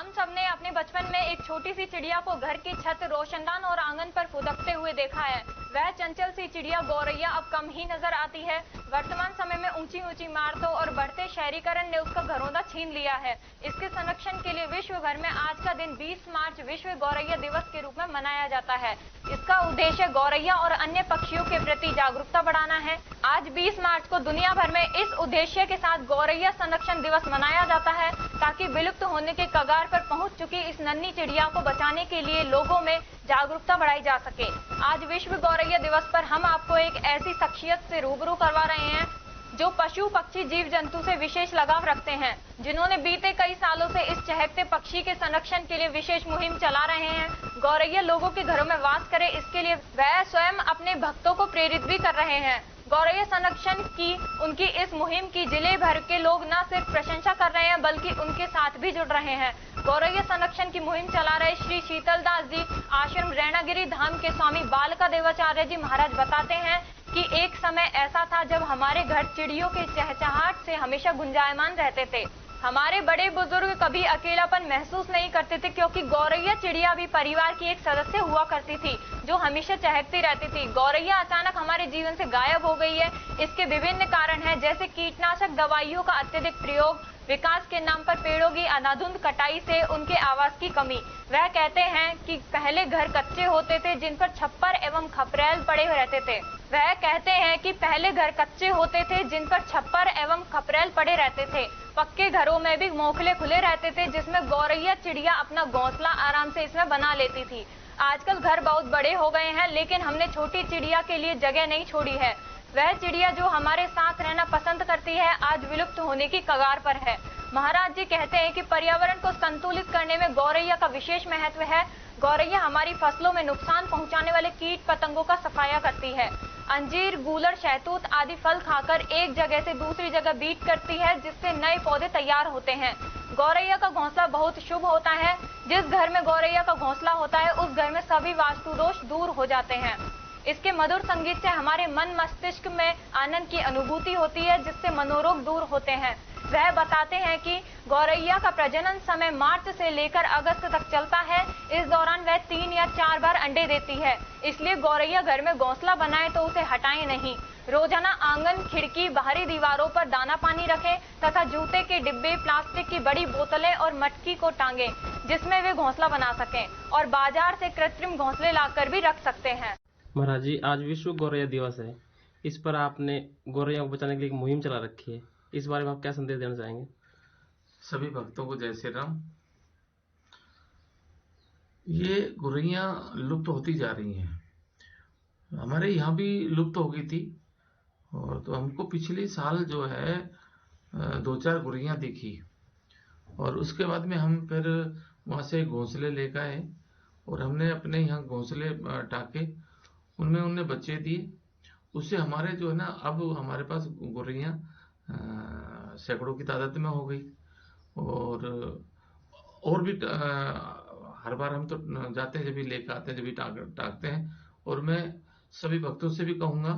हम सबने अपने बचपन में एक छोटी सी चिड़िया को घर की छत, रोशनदान और आंगन पर फुदकते हुए देखा है। वह चंचल सी चिड़िया गौरैया अब कम ही नजर आती है। वर्तमान समय में ऊंची ऊंची इमारतों और बढ़ते शहरीकरण ने उसका घरौंदा छीन लिया है। इसके संरक्षण के लिए विश्व भर में आज का दिन 20 मार्च विश्व गौरैया दिवस के रूप में मनाया जाता है। इसका उद्देश्य गौरैया और अन्य पक्षियों के प्रति जागरूकता बढ़ाना है। आज 20 मार्च को दुनिया भर में इस उद्देश्य के साथ गौरैया संरक्षण दिवस मनाया जाता है, ताकि विलुप्त होने के कगार पर पहुंच चुकी इस नन्ही चिड़िया को बचाने के लिए लोगों में जागरूकता बढ़ाई जा सके। आज विश्व गौरैया दिवस पर हम आपको एक ऐसी शख्सियत से रूबरू करवा रहे हैं जो पशु, पक्षी, जीव जंतु से विशेष लगाव रखते हैं, जिन्होंने बीते कई सालों से इस चहकते पक्षी के संरक्षण के लिए विशेष मुहिम चला रहे हैं। गौरैया लोगों के घरों में वास करे, इसके लिए वह स्वयं अपने भक्तों को प्रेरित भी कर रहे हैं। गौरैया संरक्षण की उनकी इस मुहिम की जिले भर के लोग न सिर्फ प्रशंसा कर रहे हैं, बल्कि उनके साथ भी जुड़ रहे हैं। गौरैया संरक्षण की मुहिम चला रहे श्री शीतलदास जी आश्रम रैणागिरी धाम के स्वामी बालका देवाचार्य जी महाराज बताते हैं कि एक समय ऐसा था जब हमारे घर चिड़ियों के चहचहाट से हमेशा गुंजायमान रहते थे। हमारे बड़े बुजुर्ग कभी अकेलापन महसूस नहीं करते थे, क्योंकि गौरैया चिड़िया भी परिवार की एक सदस्य हुआ करती थी जो हमेशा चहकती रहती थी। गौरैया अचानक हमारे जीवन से गायब हो गई है। इसके विभिन्न कारण हैं, जैसे कीटनाशक दवाइयों का अत्यधिक प्रयोग, विकास के नाम पर पेड़ों की अंधाधुंध कटाई से उनके आवास की कमी। वह कहते हैं कि पहले घर कच्चे होते थे जिन पर छप्पर एवं खपरेल पड़े रहते थे। वह कहते हैं कि पहले घर कच्चे होते थे जिन पर छप्पर एवं खपरेल पड़े रहते थे। पक्के घरों में भी मोखले खुले रहते थे, जिसमें गौरैया चिड़िया अपना घोंसला आराम से इसमें बना लेती थी। आजकल घर बहुत बड़े हो गए हैं, लेकिन हमने छोटी चिड़िया के लिए जगह नहीं छोड़ी है। वह चिड़िया जो हमारे साथ रहना पसंद करती है, आज विलुप्त होने की कगार पर है। महाराज जी कहते हैं कि पर्यावरण को संतुलित करने में गौरैया का विशेष महत्व है। गौरैया हमारी फसलों में नुकसान पहुंचाने वाले कीट पतंगों का सफाया करती है। अंजीर, गूलर, शहतूत आदि फल खाकर एक जगह से दूसरी जगह बीट करती है, जिससे नए पौधे तैयार होते हैं। गौरैया का घोंसला बहुत शुभ होता है। जिस घर में गौरैया का घोंसला होता है, उस घर में सभी वास्तु दोष दूर हो जाते हैं। इसके मधुर संगीत से हमारे मन मस्तिष्क में आनंद की अनुभूति होती है, जिससे मनोरोग दूर होते हैं। वह बताते हैं कि गौरैया का प्रजनन समय मार्च से लेकर अगस्त तक चलता है। इस दौरान वह 3 या 4 बार अंडे देती है। इसलिए गौरैया घर में घोंसला बनाए तो उसे हटाएं नहीं। रोजाना आंगन, खिड़की, बाहरी दीवारों पर दाना पानी रखें तथा जूते के डिब्बे, प्लास्टिक की बड़ी बोतलें और मटकी को टांगे, जिसमें वे घोंसला बना सकें, और बाजार से कृत्रिम घोंसले लाकर भी रख सकते हैं। महाराज जी, आज विश्व गौरैया दिवस है। इस पर आपने गौरैया को बचाने के लिए एक मुहिम चला रखी है। इस बारे में आप क्या संदेश देना चाहेंगे? सभी भक्तों को जय श्री राम। ये गौरैया लुप्त होती जा रही हैं। हमारे यहाँ भी लुप्त हो गई थी, और तो हमको पिछले साल जो है 2-4 गौरैया दिखी, और उसके बाद में हम फिर वहाँ से घोंसले लेकर आए और हमने अपने यहाँ घोंसले टाके, उनमें उनने बच्चे दिए। उससे हमारे जो है ना, अब हमारे पास गौरैया सैकड़ों की तादाद में हो गई। और भी हर बार हम तो जाते हैं, जब भी लेकर आते हैं, जब भी टाकते हैं। और मैं सभी भक्तों से भी कहूँगा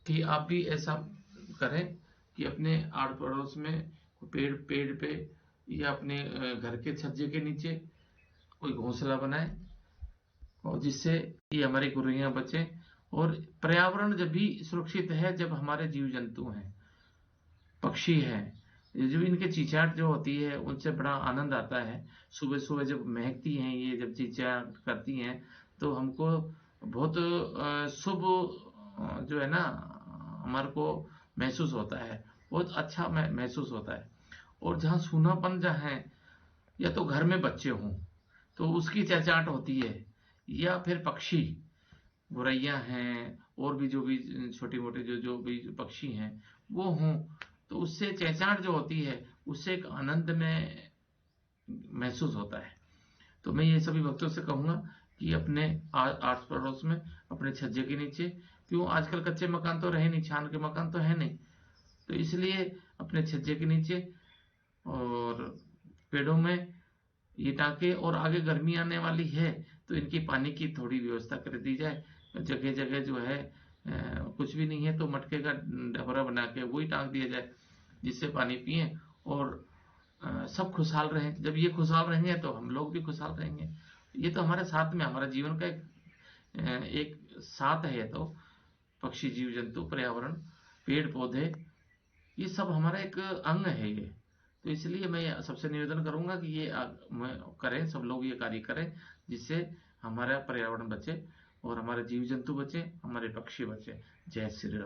कि आप भी ऐसा करें कि अपने आड़ पड़ोस में पेड़ पे या अपने घर के छज्जे के नीचे कोई घोंसला बनाए, और जिससे ये हमारी गौरैया बचे। और पर्यावरण जब भी सुरक्षित है जब हमारे जीव जंतु हैं, पक्षी हैं, जो इनके चिचियाट जो होती है उनसे बड़ा आनंद आता है। सुबह सुबह जब महकती हैं, ये जब चिचियाट करती हैं, तो हमको बहुत शुभ जो है ना, हमारे को महसूस होता है, बहुत अच्छा महसूस होता है। और जहाँ सूनापन जहाँ है, या तो घर में बच्चे हों तो उसकी चहचहाट होती है, या फिर पक्षी, गौरैया हैं और भी जो भी छोटे मोटे जो भी पक्षी हैं वो हों, तो उससे चहचहाट जो होती है, उससे एक आनंद में महसूस होता है। तो मैं ये सभी भक्तों से कहूँगा कि अपने आस पड़ोस में, अपने छज्जे के नीचे, क्यों आजकल कच्चे मकान तो रहे नहीं, छान के मकान तो है नहीं, तो इसलिए अपने छज्जे के नीचे और पेड़ों में ये टाके। और आगे गर्मी आने वाली है तो इनकी पानी की थोड़ी व्यवस्था कर दी जाए। जगह जगह जो है कुछ भी नहीं है तो मटके का ढबरा बना के वही टांग दिया जाए, जिससे पानी पिए। और सब खुशहाल रहें। जब ये खुशहाल रहेंगे तो हम लोग भी खुशहाल रहेंगे। ये तो हमारे साथ में, हमारा जीवन का एक साथ है। ये तो पक्षी, जीव जंतु, पर्यावरण, पेड़ पौधे, ये सब हमारा एक अंग है ये। तो इसलिए मैं सबसे निवेदन करूंगा कि ये करें, सब लोग ये कार्य करें, जिससे हमारा पर्यावरण बचे और हमारे जीव जंतु बचे, हमारे पक्षी बचे। जय श्री राम।